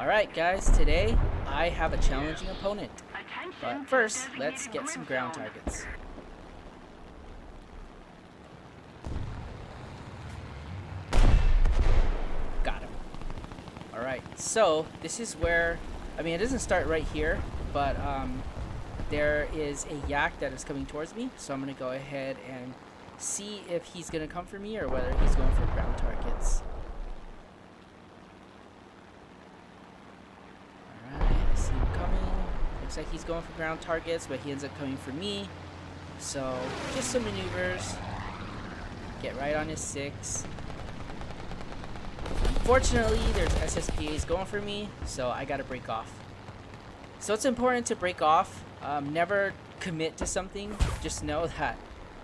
Alright guys, today I have a challenging opponent. But first, let's get some ground targets. Got him. Alright, so this is where, it doesn't start right here, but there is a yak that is coming towards me. So I'm going to go ahead and see if he's going to come for me or whether he's going for ground targets. Looks like he's going for ground targets, but he ends up coming for me. So just some maneuvers. Get right on his 6. Unfortunately, there's SSPAs going for me, so I gotta break off. So it's important to break off. Never commit to something. Just know that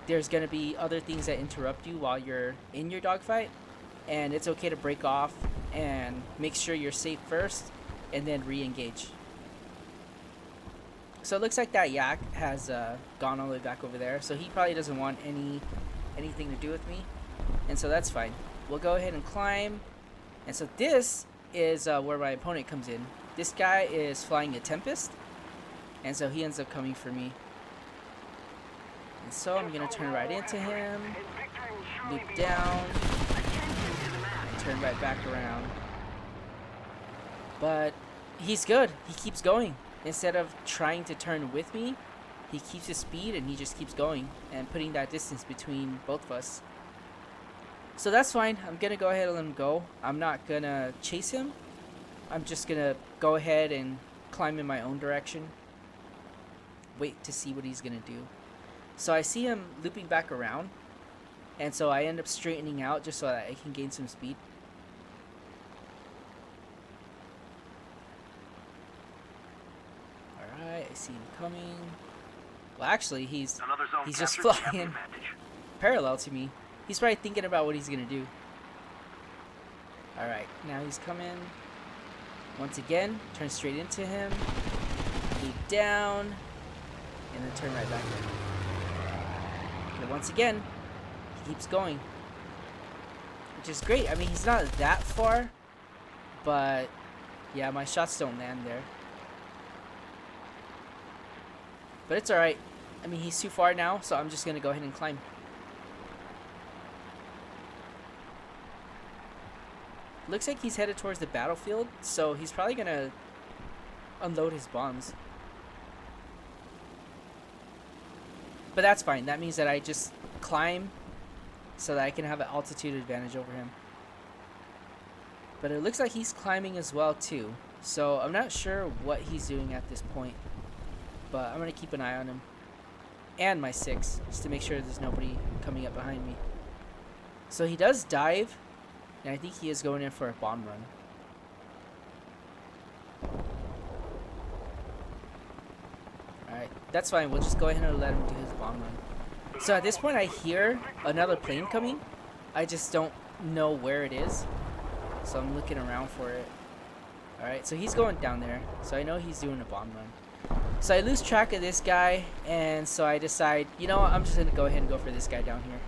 there's gonna be other things that interrupt you while you're in your dogfight, and it's okay to break off and make sure you're safe first, and then re-engage. So it looks like that yak has gone all the way back over there. So he probably doesn't want anything to do with me. And so that's fine. We'll go ahead and climb. And so this is where my opponent comes in. This guy is flying a Tempest. And so he ends up coming for me. And so I'm going to turn right into him. Loop down. And turn right back around. But he's good. He keeps going. Instead of trying to turn with me, he keeps his speed and he just keeps going and putting that distance between both of us. So that's fine. I'm going to go ahead and let him go. I'm not going to chase him. I'm just going to go ahead and climb in my own direction. Wait to see what he's going to do. So I see him looping back around. And so I end up straightening out just so that I can gain some speed. I see him coming. Well, actually, he's just flying parallel to me. He's probably thinking about what he's gonna do. Alright, now he's coming. Once again, turn straight into him. Loop down. And then turn right back in. And once again, he keeps going. Which is great. He's not that far. But, yeah, my shots don't land there. But it's alright. He's too far now, so I'm just going to go ahead and climb. Looks like he's headed towards the battlefield, so he's probably going to unload his bombs. But that's fine. That means that I just climb so that I can have an altitude advantage over him. But it looks like he's climbing as well, too. So I'm not sure what he's doing at this point. But I'm going to keep an eye on him. And my 6. Just to make sure there's nobody coming up behind me. So he does dive. And I think he is going in for a bomb run. Alright. That's fine. We'll just go ahead and let him do his bomb run. So at this point I hear another plane coming. I just don't know where it is. So I'm looking around for it. Alright. So he's going down there. So I know he's doing a bomb run. So I lose track of this guy, and so I decide, you know what, I'm just going to go ahead and go for this guy down here.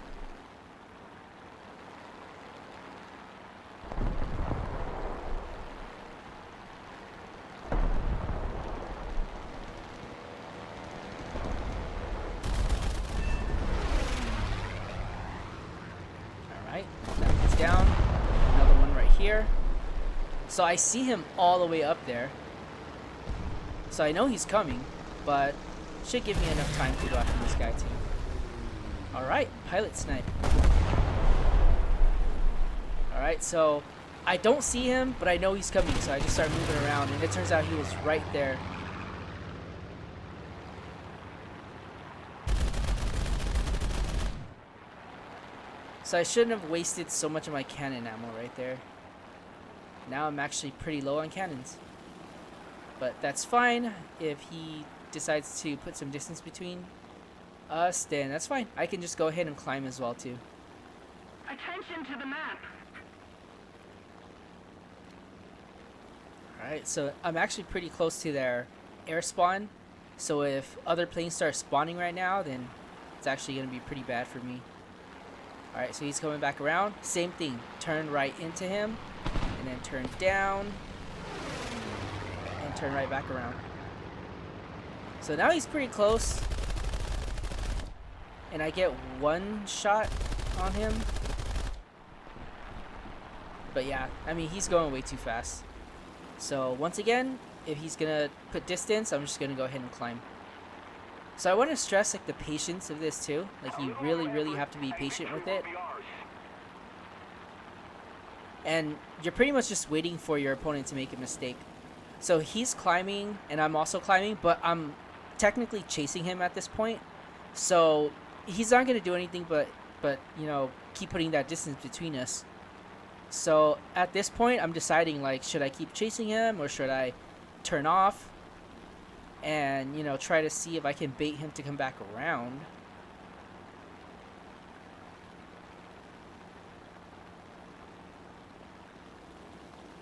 Alright, that one's down. Another one right here. So I see him all the way up there. So I know he's coming, but should give me enough time to go after this guy too. Alright, pilot snipe. Alright, so I don't see him, but I know he's coming, so I just start moving around, and it turns out he was right there. So I shouldn't have wasted so much of my cannon ammo right there. Now I'm actually pretty low on cannons. But that's fine. If he decides to put some distance between us, then that's fine. I can just go ahead and climb as well too. Attention to the map. Alright, so I'm actually pretty close to their air spawn. So if other planes start spawning right now, then it's actually going to be pretty bad for me. Alright, so he's coming back around. Same thing. Turn right into him. And then turn down. and turn right back around. So now he's pretty close. And I get one shot on him. But yeah, I mean, he's going way too fast. So once again, if he's gonna put distance, I'm just gonna go ahead and climb. So I want to stress like the patience of this too. Like you really have to be patient with it. And you're pretty much just waiting for your opponent to make a mistake. So he's climbing and I'm also climbing, but I'm technically chasing him at this point. So he's not gonna do anything but you know, keep putting that distance between us. So at this point I'm deciding like, should I keep chasing him or should I turn off and, you know, try to see if I can bait him to come back around.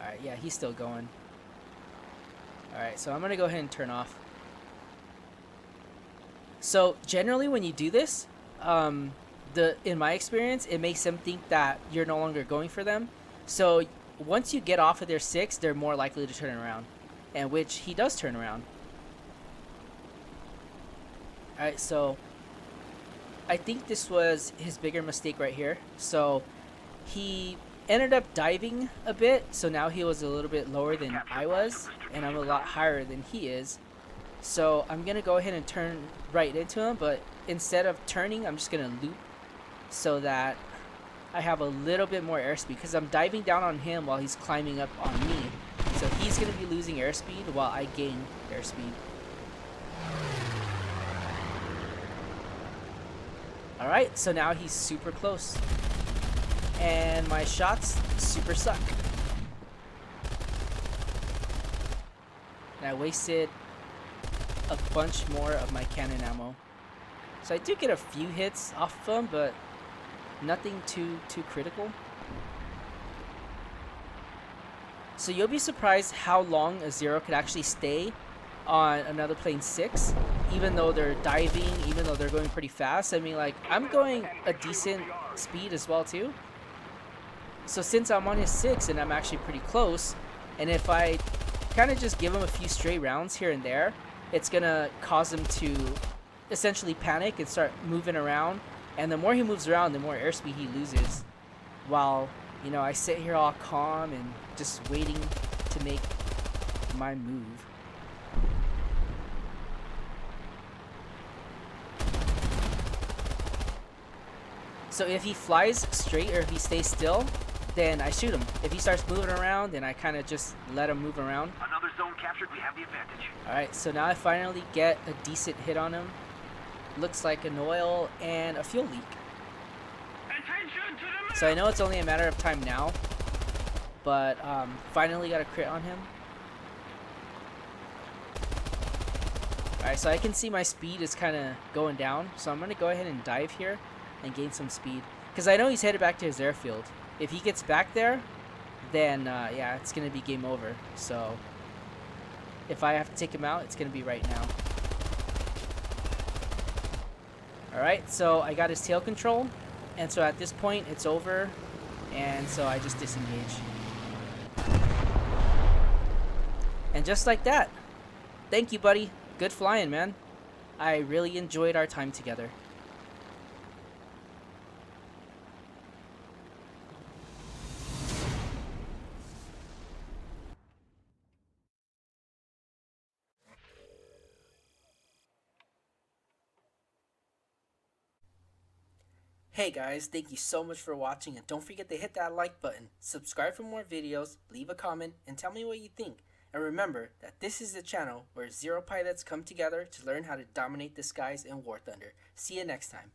Alright, yeah, he's still going. Alright, so I'm gonna go ahead and turn off. So generally when you do this, in my experience, it makes them think that you're no longer going for them. So once you get off of their 6, they're more likely to turn around, and which he does turn around. Alright, so I think this was his bigger mistake right here. So he ended up diving a bit, so now he was a little bit lower than I was, and I'm a lot higher than he is. So I'm gonna go ahead and turn right into him, but instead of turning, I'm just gonna loop so that I have a little bit more airspeed, because I'm diving down on him while he's climbing up on me. So he's gonna be losing airspeed while I gain airspeed. Alright, so now he's super close. And my shots super suck. And I wasted a bunch more of my cannon ammo. So I do get a few hits off of him, but nothing too critical. So you'll be surprised how long a Zero could actually stay on another plane 6, even though they're diving, even though they're going pretty fast. I mean, like, I'm going a decent speed as well too. So since I'm on his 6 and I'm actually pretty close, and if I kind of just give him a few stray rounds here and there, it's gonna cause him to essentially panic and start moving around. And the more he moves around, the more airspeed he loses. While, you know, I sit here all calm and just waiting to make my move. So if he flies straight or if he stays still, then I shoot him. If he starts moving around, then I kind of just let him move around. Another zone captured, we have the advantage. Alright, so now I finally get a decent hit on him. Looks like an oil and a fuel leak. Attention to the map! So I know it's only a matter of time now, but finally got a crit on him. Alright, so I can see my speed is kind of going down, so I'm going to go ahead and dive here and gain some speed. Because I know he's headed back to his airfield. If he gets back there, then yeah, it's going to be game over. So if I have to take him out, it's going to be right now. Alright, so I got his tail control, and so at this point it's over, and so I just disengage. And just like that. Thank you, buddy. Good flying, man. I really enjoyed our time together. Hey guys, thank you so much for watching, and don't forget to hit that like button, subscribe for more videos, leave a comment, and tell me what you think. And remember that this is the channel where Zero pilots come together to learn how to dominate the skies in War Thunder. See you next time.